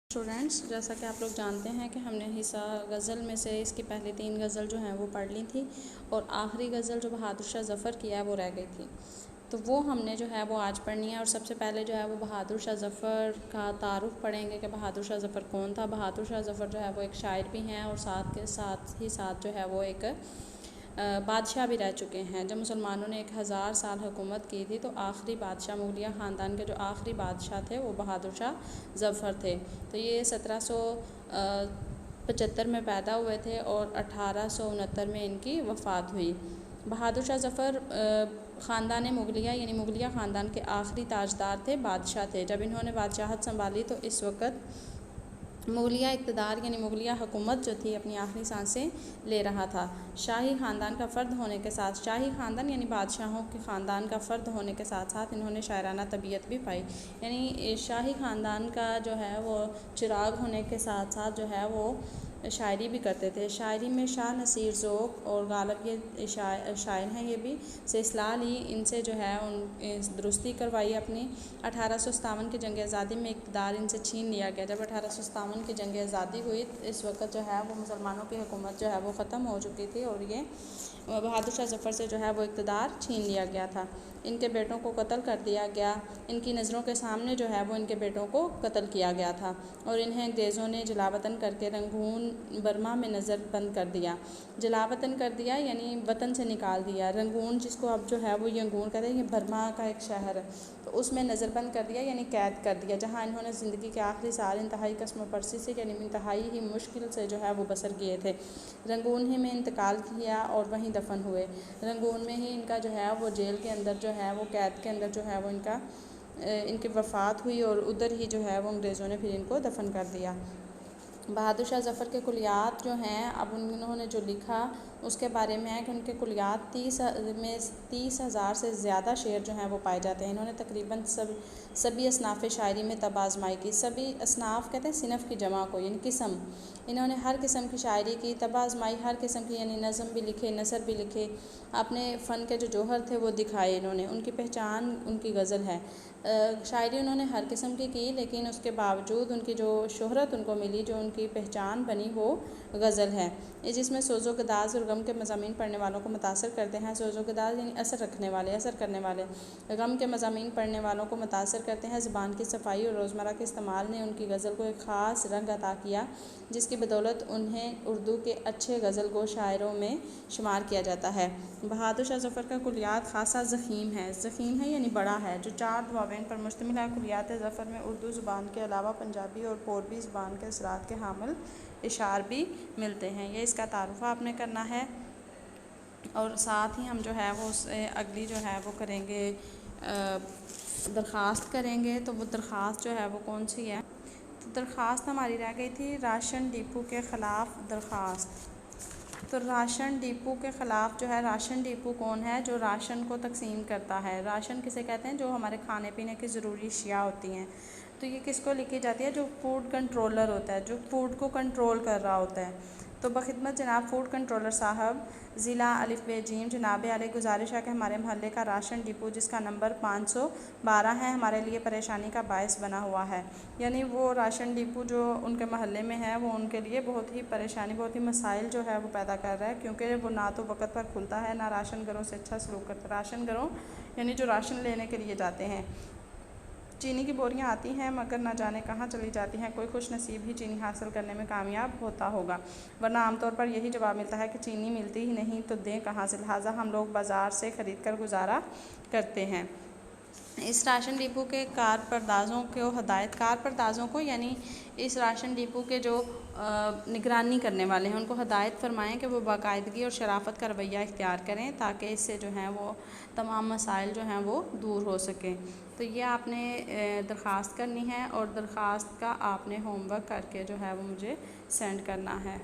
Students, जैसा कि आप लोग जानते हैं कि हमने हिस्सा गज़ल में से इसकी पहली 3 गज़ल जो हैं वो पढ़ ली थी और आखिरी गज़ल जो बहादुर शाह ज़फ़र की है वो रह गई थी। तो वो हमने जो है वो आज पढ़नी है। और सबसे पहले जो है वो बहादुर शाह ज़फ़र का तारुफ़ पढ़ेंगे कि बहादुर शाह ज़फ़र कौन था। बहादुर शाह ज़फ़र जो है वो एक शायर भी हैं और साथ के साथ जो है वो एक बादशाह भी रह चुके हैं। जब मुसलमानों ने 1000 साल हुकूमत की थी तो आखिरी बादशाह मुगलिया ख़ानदान के जो आखिरी बादशाह थे वो बहादुर शाह ज़फ़र थे। तो ये 1775 में पैदा हुए थे और 1869 में इनकी वफ़ात हुई। बहादुर शाह ज़फ़र ख़ानदान मुगलिया यानी मुगलिया ख़ानदान के आखिरी ताजदार थे, बादशाह थे। जब इन्होंने बादशाहत संभाली तो इस वक्त मुगलिया इक़्तिदार यानी मुगलिया हुकूमत जो थी अपनी आखिरी सांसें ले रहा था। शाही ख़ानदान का फ़र्द होने के साथ, शाही ख़ानदान यानी बादशाहों के ख़ानदान का फ़र्द होने के साथ साथ इन्होंने शायराना तबीयत भी पाई। यानी शाही ख़ानदान का जो है वो चिराग होने के साथ साथ जो है वो शायरी भी करते थे। शायरी में शाह नसीर ज़ोक और गालिब ये शायर हैं, ये भी से इस्लाह ली, इनसे जो है उन दुरुस्ती करवाई अपनी। 1857 की जंग आज़ादी में इक़्तिदार इनसे छीन लिया गया। जब 1857 की जंग आज़ादी हुई इस वक्त जो है वो मुसलमानों की हुकूमत जो है वो ख़त्म हो चुकी थी और ये बहादुर शाह ज़फ़र से जो है वो इक़्तिदार छीन लिया गया था। इनके बेटों को कत्ल कर दिया गया। इनकी नज़रों के सामने जो है वो इनके बेटों को कत्ल किया गया था और इन्हें अंग्रेज़ों ने जलावतन करके रंगून बर्मा में नज़रबंद कर दिया। जलावतन कर दिया यानी वतन से निकाल दिया। रंगून, जिसको अब जो है वो यंगून कहते हैं, ये बर्मा का एक शहर है, तो उसमें नज़रबंद कर दिया यानी कैद कर दिया, जहाँ इन्होंने ज़िंदगी के आखिरी साल इंतहाई कस्म परसी से यानी इंतहाई ही मुश्किल से जो है वो बसर किए थे। रंगून ही में इंतकाल किया और वहीं दफन हुए। रंगून में ही इनका जो है वो जेल के अंदर जो है वो कैद के अंदर जो है वो इनकी वफ़ात हुई और उधर ही जो है वो अंग्रेज़ों ने फिर इनको दफन कर दिया। बहादुर शाह ज़फ़र के कुलियात जो हैं, अब उन्होंने जो लिखा उसके बारे में है कि उनके कुलियात 30,000 से ज़्यादा शेर जो हैं वो पाए जाते हैं। इन्होंने तकरीबन सभी असनाफ़ शायरी में तब आज़माई की। सभी असनाफ़ कहते हैं सिनफ़ की जमा को यानी किस्म। इन्होंने हर किस्म की शायरी की, तब आज़माई हर किस्म की, यानी नज़म भी लिखे, नसर भी लिखे, अपने फ़न के जो जौहर थे वो दिखाए इन्होंने। उनकी पहचान उनकी गज़ल है। शायरी उन्होंने हर किस्म की लेकिन उसके बावजूद उनकी जो शोहरत उनको मिली, जो उनकी पहचान बनी, वो गज़ल है। जिसमें सोज़ो गदाज़ और गम के मज़ामीन पढ़ने वालों को मुतासर करते हैं। सोज़ो गदाज़ यानी असर रखने वाले, असर करने वाले। गम के मज़ामीन पढ़ने वालों को मुतासर करते हैं। ज़ुबान की सफाई और रोज़मर्रा के इस्तेमाल ने उनकी गज़ल को एक ख़ास रंग अता किया, जिसकी बदौलत उन्हें उर्दू के अच्छे गज़ल गो शायरों में शुमार किया जाता है। बहादुर शाह ज़फ़र का कुलियात ख़ासा ज़ख़ीम है यानी बड़ा है, जो 4 दवावेन पर मुश्तमिल है। कुलियात ज़फ़र में उर्दू ज़ुबान के अलावा पंजाबी और पोरबी ज़ुबान के असरात के हामिल इशार भी मिलते हैं। ये इसका तारुफ़ आपने करना है और साथ ही हम जो है वो उससे अगली जो है वो करेंगे, दरख्वास्त करेंगे। तो वो दरख्वास्त जो है वो कौन सी है? तो दरख्वास्त हमारी रह गई थी राशन डिपो के ख़िलाफ़ दरख्वास्त। तो राशन डिपो के ख़िलाफ़ जो है, राशन डिपो कौन है? जो राशन को तकसीम करता है। राशन किसे कहते हैं? जो हमारे खाने पीने की ज़रूरी अशिया होती हैं। तो ये किसको लिखी जाती है? जो फूड कंट्रोलर होता है, जो फूड को कंट्रोल कर रहा होता है। तो बखिदमत जनाब फूड कंट्रोलर साहब, ज़िला अलिफ बे जीम, जनाब आले गुजारिश है कि हमारे महल्ले का राशन डिपो जिसका नंबर 512 है हमारे लिए परेशानी का बायस बना हुआ है। यानी वो राशन डिपो जो उनके महल्ले में है वो उनके लिए बहुत ही परेशानी, बहुत ही मसाइल जो है वो पैदा कर रहा है, क्योंकि वो ना तो वक़्त पर खुलता है, ना राशन घरों से अच्छा सलूक करता है। राशन घरों यानी जो राशन लेने के लिए जाते हैं, चीनी की बोरियां आती हैं मगर ना जाने कहाँ चली जाती हैं। कोई खुश नसीब ही चीनी हासिल करने में कामयाब होता होगा, वरना आमतौर पर यही जवाब मिलता है कि चीनी मिलती ही नहीं तो दें कहाँ से। लिहाजा हम लोग बाज़ार से ख़रीद कर गुजारा करते हैं। इस राशन डिपो के कारपरदाज़ों को यानी इस राशन डिपो के जो निगरानी करने वाले हैं उनको हदायत फरमाएं कि वो बाकायदगी और शराफत का रवैया इख्तियार करें, ताकि इससे जो है वो तमाम मसाइल जो हैं वो दूर हो सकें। तो ये आपने दरख्वास्त करनी है और दरख्वास्त का आपने होमवर्क करके जो है वो मुझे सेंड करना है।